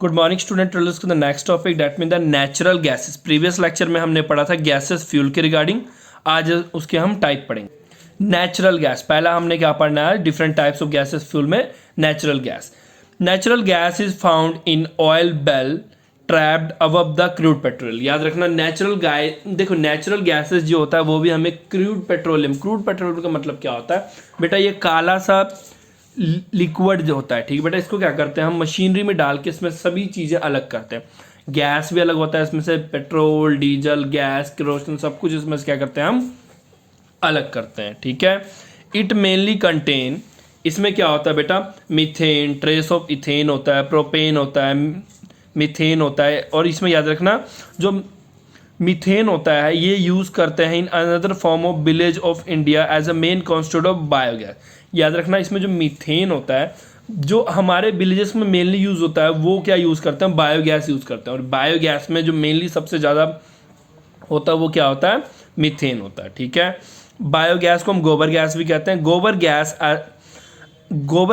Good morning student, the next topic that mean the natural gases. Previous lecture में हमने पढ़ा था gases fuel के रिगार्डिंग। आज उसके हम टाइप पढ़ेंगे। नेचुरल गैस, पहला हमने क्या पढ़ना है, different types of gases fuel में। Natural gas is found in oil बेल trapped above the crude petrol. याद रखना देखो नेचुरल गैसेस जो होता है वो भी हमें क्रूड पेट्रोलियम का मतलब क्या होता है बेटा, ये काला सा लिक्विड जो होता है, ठीक है बेटा। इसको क्या करते हैं हम मशीनरी में डाल के इसमें सभी चीज़ें अलग करते हैं। गैस भी अलग होता है इसमें से, पेट्रोल, डीजल, गैस, केरोसिन सब कुछ इसमें से क्या करते हैं हम अलग करते हैं, ठीक है। इट मेनली कंटेन, इसमें क्या होता है बेटा, मीथेन, ट्रेस ऑफ इथेन होता है, प्रोपेन होता है, मीथेन होता है। और इसमें याद रखना जो मीथेन होता है ये यूज़ करते हैं in another form of village of India as a main constitute of biogas. याद रखना इसमें जो मीथेन होता है जो हमारे विलेजेस में मेनली यूज़ होता है वो क्या यूज़ करते हैं, बायोगैस यूज़ करते हैं। और बायोगैस में जो मेनली सबसे ज़्यादा होता है वो क्या होता है, मीथेन होता है, ठीक है। बायोगैस को हम गोबर गैस भी कहते हैं। गोबर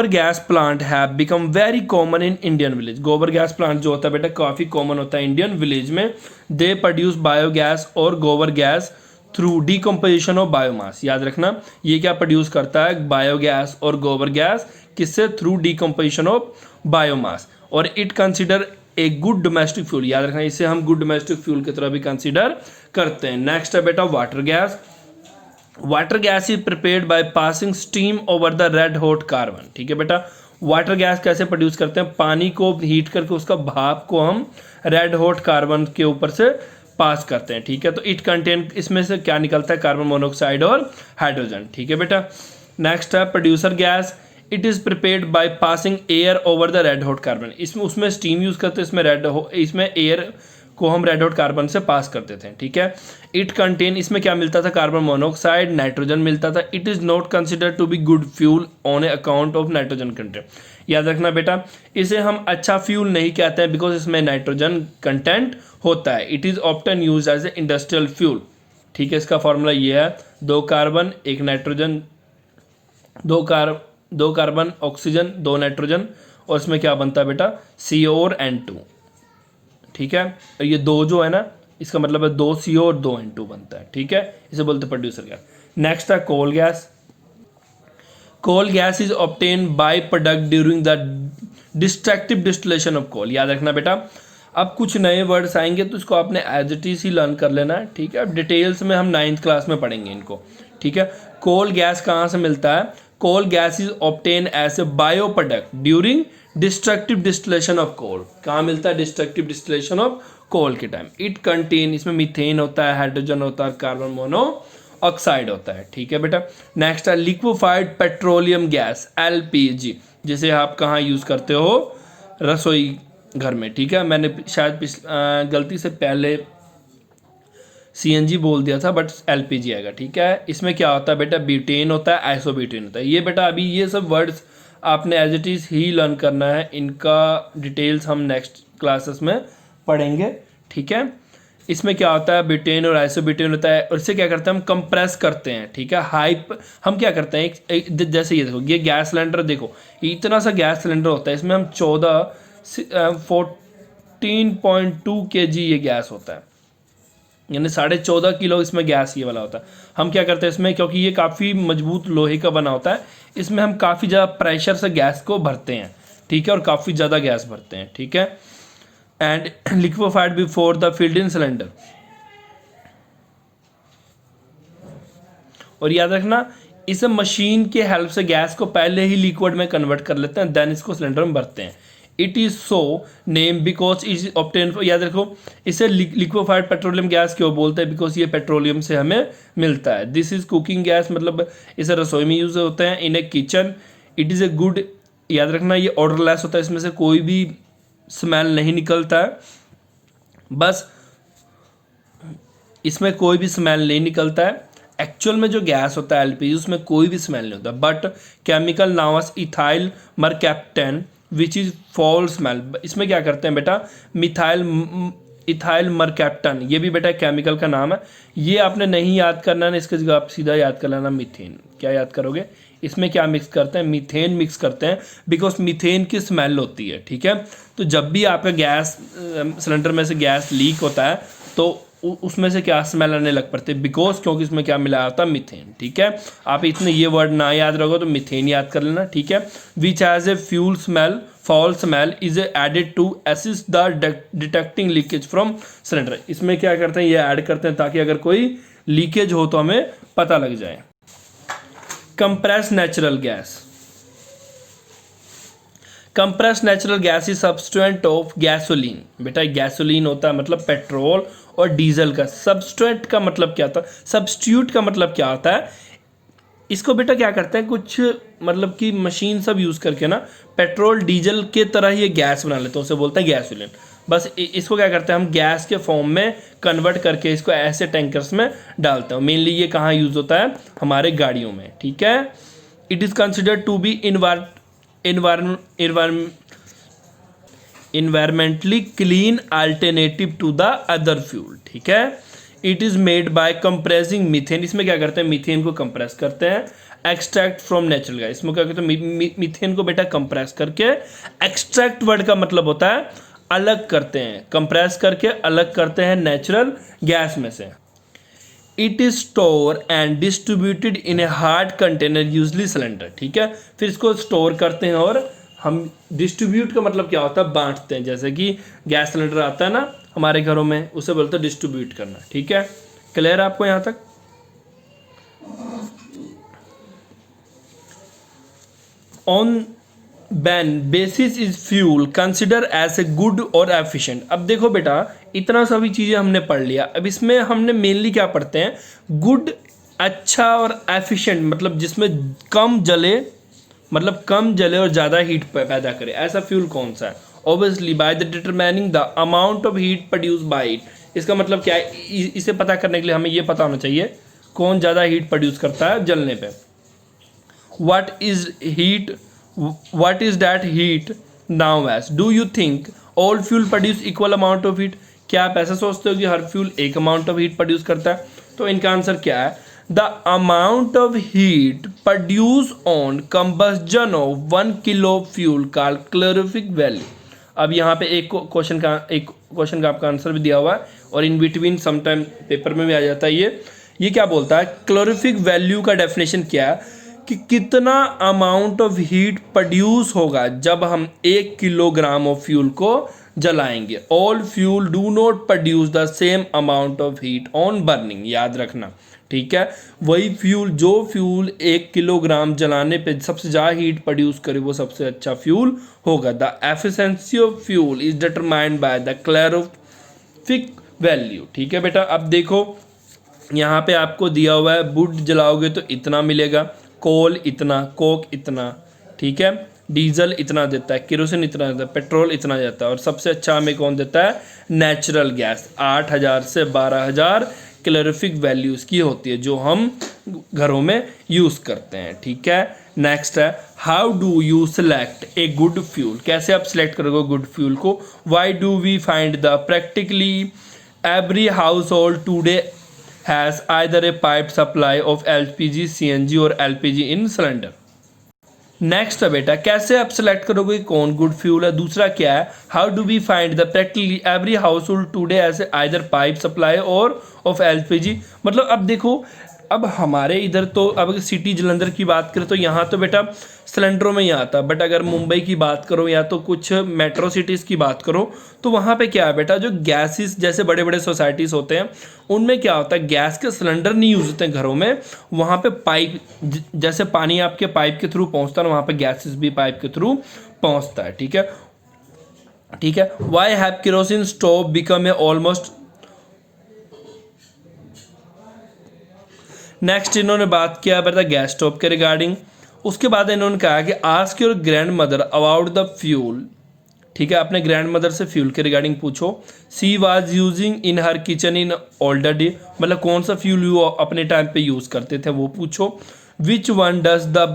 gas plant have become very common in Indian village. गोबर गैस प्लांट जो होता है बेटा काफ़ी कॉमन होता है इंडियन विलेज में। दे प्रोड्यूस बायोगैस और गोबर gas through decomposition of biomass. याद रखना ये क्या प्रोड्यूस करता है, बायोगैस और गोबर गैस, किससे, थ्रू डीकम्पोजिशन ऑफ बायोमास। और it consider a good domestic fuel. याद रखना इसे हम गुड डोमेस्टिक फ्यूल की तरह भी कंसिडर करते हैं। नेक्स्ट है बेटा water gas. Water gas is prepared by passing steam over the red hot carbon. ठीक है बेटा, वाटर गैस कैसे प्रोड्यूस करते हैं, पानी को हीट करके उसका भाप को हम रेड हॉट कार्बन के ऊपर से पास करते हैं, ठीक है। तो इट कंटेन, इसमें से क्या निकलता है, कार्बन मोनोऑक्साइड और हाइड्रोजन, ठीक है बेटा। नेक्स्ट है producer gas. It is prepared by passing air over the red hot carbon. उसमें स्टीम यूज़ करते हैं, इसमें एयर को हम रेड हॉट कार्बन से पास करते थे, ठीक है। इट कंटेन, इसमें क्या मिलता था, कार्बन मोनोऑक्साइड, नाइट्रोजन मिलता था। It is not considered to be good fuel on a account of nitrogen content. याद रखना बेटा इसे हम अच्छा फ्यूल नहीं कहते हैं बिकॉज इसमें नाइट्रोजन कंटेंट होता है। It is often use as a industrial fuel, ठीक है। इसका फॉर्मूला ये है, 2 carbon 1 nitrogen, 2 carbon oxygen 2 nitrogen, और इसमें क्या बनता है बेटा, CO और N2, ठीक है। और ये 2 जो है ना, इसका मतलब है 2 CO और 2 N2 बनता है, ठीक है। इसे बोलते हैं प्रोड्यूसर गैस। नेक्स्ट है coal gas. Coal gas is obtain by product during the destructive distillation of coal. याद रखना बेटा अब कुछ नए वर्ड्स आएंगे तो इसको आपने एज इट इज ही लर्न कर लेना है, ठीक है। अब डिटेल्स में हम 9th क्लास में पढ़ेंगे इनको, ठीक है। कोल गैस कहाँ से मिलता है, coal gas is obtain as a bio product during destructive distillation of coal. कहाँ मिलता है, डिस्ट्रक्टिव डिस्टिलेशन ऑफ कोल के टाइम। इट कंटेन, इसमें मीथेन होता है, हाइड्रोजन होता है, कार्बन मोनोऑक्साइड होता है, ठीक है बेटा। नेक्स्ट है लिक्विफाइड पेट्रोलियम गैस LPG, जिसे आप कहाँ यूज़ करते हो, रसोई घर में, ठीक है। मैंने शायद गलती से पहले CNG बोल दिया था बट LPG आएगा, ठीक है। इसमें क्या होता है बेटा, ब्यूटेन होता है, आइसोब्यूटेन होता है। ये बेटा अभी ये सब वर्ड्स आपने एज इट इज़ ही लर्न करना है, इनका डिटेल्स हम नेक्स्ट क्लासेस में पढ़ेंगे, ठीक है। इसमें क्या होता है, ब्यूटेन और आइसोब्यूटेन होता है, और इससे क्या करते हैं हम कंप्रेस करते हैं, ठीक है। हम क्या करते हैं, जैसे ये देखो, ये गैस सिलेंडर देखो, इतना सा गैस सिलेंडर होता है, इसमें हम 14.2 kg ये गैस होता है, यानी 14.5 किलो इसमें गैस ये वाला होता है। हम क्या करते हैं इसमें, क्योंकि ये काफ़ी मजबूत लोहे का बना होता है, इसमें हम काफ़ी ज़्यादा प्रेशर से गैस को भरते हैं, ठीक है, और काफ़ी ज़्यादा गैस भरते हैं, ठीक है। And liquefied before the filled in cylinder. और याद रखना इस मशीन के हेल्प से गैस को पहले ही लिक्विड में कन्वर्ट कर लेते हैं, देन इसको सिलेंडर में भरते हैं। It is so name because is obtain, याद रखो इसे लिक्विफाइड पेट्रोलियम गैस क्यों बोलते हैं, बिकॉज ये पेट्रोलियम से हमें मिलता है। दिस इज कुकिंग गैस, मतलब इसे रसोई में यूज होते हैं। In a kitchen it is a good, याद रखना ये ऑर्डरलेस होता है, इसमें से कोई भी स्मेल नहीं निकलता है, बस इसमें कोई भी स्मेल नहीं निकलता है। एक्चुअल में जो गैस होता है LPG उसमें कोई भी स्मेल नहीं होता, but chemical knows ethyl mercaptan which is fall smell. इसमें क्या करते हैं बेटा, इथाइल मरकैप्टन, ये भी बेटा केमिकल का नाम है। ये आपने नहीं याद करना है, इसके जगह आप सीधा याद कर लेना मीथेन। क्या याद करोगे, इसमें क्या मिक्स करते हैं, मीथेन मिक्स करते हैं, बिकॉज मीथेन की स्मेल होती है, ठीक है। तो जब भी आपका गैस सिलेंडर में से गैस लीक होता है तो उसमें से क्या स्मेल आने लग पड़ती है, बिकॉज क्योंकि इसमें क्या मिलाया होता है, मीथेन, ठीक है। आप इतने ये वर्ड ना याद रखो तो मीथेन याद कर लेना, ठीक है। Which has a fuel smell, foul smell is added to assist the detecting leakage from cylinder. इसमें क्या करते हैं, ये ऐड करते हैं ताकि अगर कोई लीकेज हो तो हमें पता लग जाए। Compress natural gas, compress natural gas is substitute of gasoline. बेटा गैसोलीन होता है मतलब पेट्रोल और डीजल का, सब्सटेंट का मतलब क्या होता है, सब्स्टिट्यूट का मतलब क्या होता है। इसको बेटा क्या करते हैं कुछ मतलब कि मशीन सब यूज़ करके ना पेट्रोल डीजल के तरह ही ये गैस बना लेते हैं, उसे बोलते हैं गैसोलीन। बस इसको क्या करते हैं हम गैस के फॉर्म में कन्वर्ट करके इसको ऐसे टैंकर्स में डालते हैं। मेनली ये कहाँ यूज़ होता है, हमारे गाड़ियों में, ठीक है। It is considered to be environmentally clean alternative to the other fuel, ठीक है। It is made by compressing methane, इसमें क्या करते हैं मीथेन को कंप्रेस करते हैं, एक्सट्रैक्ट फ्रॉम नेचुरल गैस, इसमें क्या करते हैं मीथेन को बेटा कंप्रेस करके, एक्सट्रैक्ट वर्ड का मतलब होता है अलग करते हैं, कंप्रेस करके अलग करते हैं नेचुरल गैस में से। It is store and distributed in a hard container usually cylinder, ठीक है। फिर इसको स्टोर करते हैं और हम डिस्ट्रीब्यूट का मतलब क्या होता है, बांटते हैं। जैसे कि गैस सिलेंडर आता है ना हमारे घरों में, उसे बोलते हैं डिस्ट्रीब्यूट करना, ठीक है। क्लियर है आपको यहाँ तक। On ban basis is fuel consider as a good और एफिशिएंट। अब देखो बेटा इतना सभी चीज़ें हमने पढ़ लिया, अब इसमें हमने मेनली क्या पढ़ते हैं, गुड, अच्छा और एफिशिएंट मतलब जिसमें कम जले, मतलब कम जले और ज़्यादा हीट पैदा करे, ऐसा फ्यूल कौन सा है। Obviously by the determining the amount of heat produce by it. इसका मतलब क्या है, इसे पता करने के लिए हमें ये पता होना चाहिए कौन ज़्यादा हीट प्रोड्यूस करता है जलने पे। What is heat, what is that heat now as, do you think all fuel produce equal amount of heat। क्या आप ऐसा सोचते हो कि हर फ्यूल एक अमाउंट ऑफ हीट प्रोड्यूस करता है, तो इनका आंसर क्या है, the amount of heat produce on combustion of 1 kilo fuel called calorific value. अब यहाँ पे एक क्वेश्चन का आपका आंसर भी दिया हुआ है और इन बिटवीन समटाइम पेपर में भी आ जाता है। ये क्या बोलता है, कैलोरीफिक वैल्यू का डेफिनेशन क्या है कि कितना अमाउंट ऑफ हीट प्रोड्यूस होगा जब हम 1 किलोग्राम ऑफ फ्यूल को जलाएंगे। All fuel do not produce the same amount of heat on burning, याद रखना, ठीक है। वही फ्यूल, जो फ्यूल 1 किलोग्राम जलाने पे सबसे ज़्यादा हीट प्रोड्यूस करे वो सबसे अच्छा फ्यूल होगा। The efficiency of fuel is determined by the calorific value, ठीक है बेटा। अब देखो यहाँ पे आपको दिया हुआ है, वुड जलाओगे तो इतना मिलेगा, कोल इतना, कोक इतना, ठीक है, डीजल इतना देता है, केरोसिन इतना देता है, पेट्रोल इतना देता है, और सबसे अच्छा हमें कौन देता है, नेचुरल गैस 8000 से 12000 कैलोरीफिक वैल्यूज़ की होती है जो हम घरों में यूज़ करते हैं, ठीक है। नेक्स्ट है, how do you select a good fuel, कैसे आप सेलेक्ट करोगे गुड फ्यूल को। Why do we find the practically every household today has either a piped supply of LPG, CNG और LPG in cylinder। नेक्स्ट है बेटा, कैसे आप select करोगे कौन गुड फ्यूल है। दूसरा क्या है, how do we find the practically every household today as either pipe supply और ऑफ LPG। मतलब अब देखो, अब हमारे इधर तो अब सिटी जलंधर की बात करें तो यहाँ तो बेटा सिलेंडरों में ही आता, बट अगर मुंबई की बात करो या तो कुछ मेट्रो सिटीज़ की बात करो तो वहाँ पे क्या है बेटा, जो गैसेस जैसे बड़े बड़े सोसाइटीज़ होते हैं उनमें क्या होता है, गैस के सिलेंडर नहीं यूज़ होते हैं घरों में, वहाँ पे पाइप, जैसे पानी आपके पाइप के थ्रू पहुँचता है ना, वहाँ पे गैसेस भी पाइप के थ्रू पहुँचता है, ठीक है, ठीक है। Why have kerosene stove become a almost. Next इन्होंने बात किया बेटा गैस स्टोव के रिगार्डिंग। उसके बाद इन्होंने कहा कि ask your grand mother about the fuel, ठीक है, अपने ग्रैंड मदर से फ्यूल के रिगार्डिंग पूछो। She was using in her kitchen in older day, मतलब कौन सा फ्यूल वो अपने टाइम पे यूज़ करते थे वो पूछो। Which one does the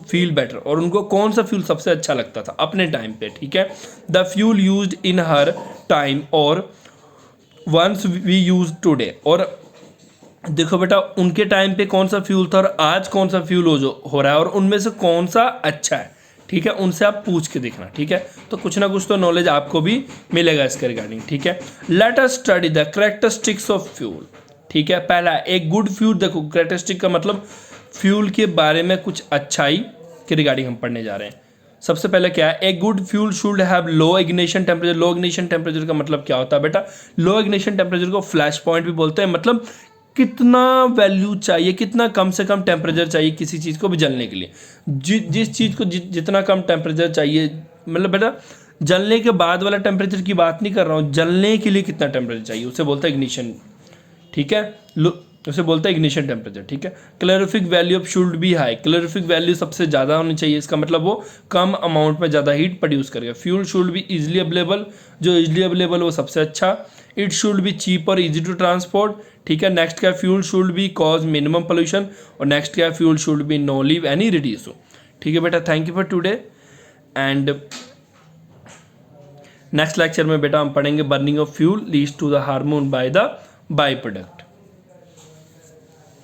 feel better, और उनको कौन सा फ्यूल सबसे अच्छा लगता था अपने टाइम पे, ठीक है। The fuel used in her time और वंस वी यूज टुडे, और देखो बेटा उनके टाइम पे कौन सा फ्यूल था और आज कौन सा फ्यूल हो रहा है और उनमें से कौन सा अच्छा है, ठीक है, उनसे आप पूछ के देखना, ठीक है। तो कुछ ना कुछ तो नॉलेज आपको भी मिलेगा इसके रिगार्डिंग, ठीक है। Let us study the characteristics of fuel, ठीक है। पहला एक गुड फ्यूल, देखो कैरेक्टरिस्टिक का मतलब फ्यूल के बारे में कुछ अच्छाई के रिगार्डिंग हम पढ़ने जा रहे हैं। सबसे पहले क्या है, ए good fuel should have low ignition temperature. Low ignition temperature का मतलब क्या होता है बेटा, लो इग्निशन टेम्परेचर को फ्लैश पॉइंट भी बोलते हैं, मतलब कितना वैल्यू चाहिए, कितना कम से कम टेम्परेचर चाहिए किसी चीज़ को भी जलने के लिए। जिस चीज़ को जितना कम टेम्परेचर चाहिए, मतलब बेटा जलने के बाद वाला टेम्परेचर की बात नहीं कर रहा हूँ, जलने के लिए कितना टेम्परेचर चाहिए उसे बोलता है इग्निशन, ठीक है। उसे बोलता है इग्निशन टेम्परेचर, ठीक है। Calorific value of should be high, calorific value सबसे ज़्यादा होनी चाहिए, इसका मतलब वो कम अमाउंट में ज़्यादा हीट प्रोड्यूस करेगा। Fuel should be easily available, जो इजीली अवेलेबल वो सबसे अच्छा। इट शुड बी चीप और इजी टू ट्रांसपोर्ट, ठीक है। नेक्स्ट क्या, fuel should be cause minimum pollution, और नेक्स्ट क्या, fuel should be no leave any reduce, ठीक है बेटा। Thank you for today and next lecture में बेटा हम पढ़ेंगे burning of fuel leads to the hormone by the by product.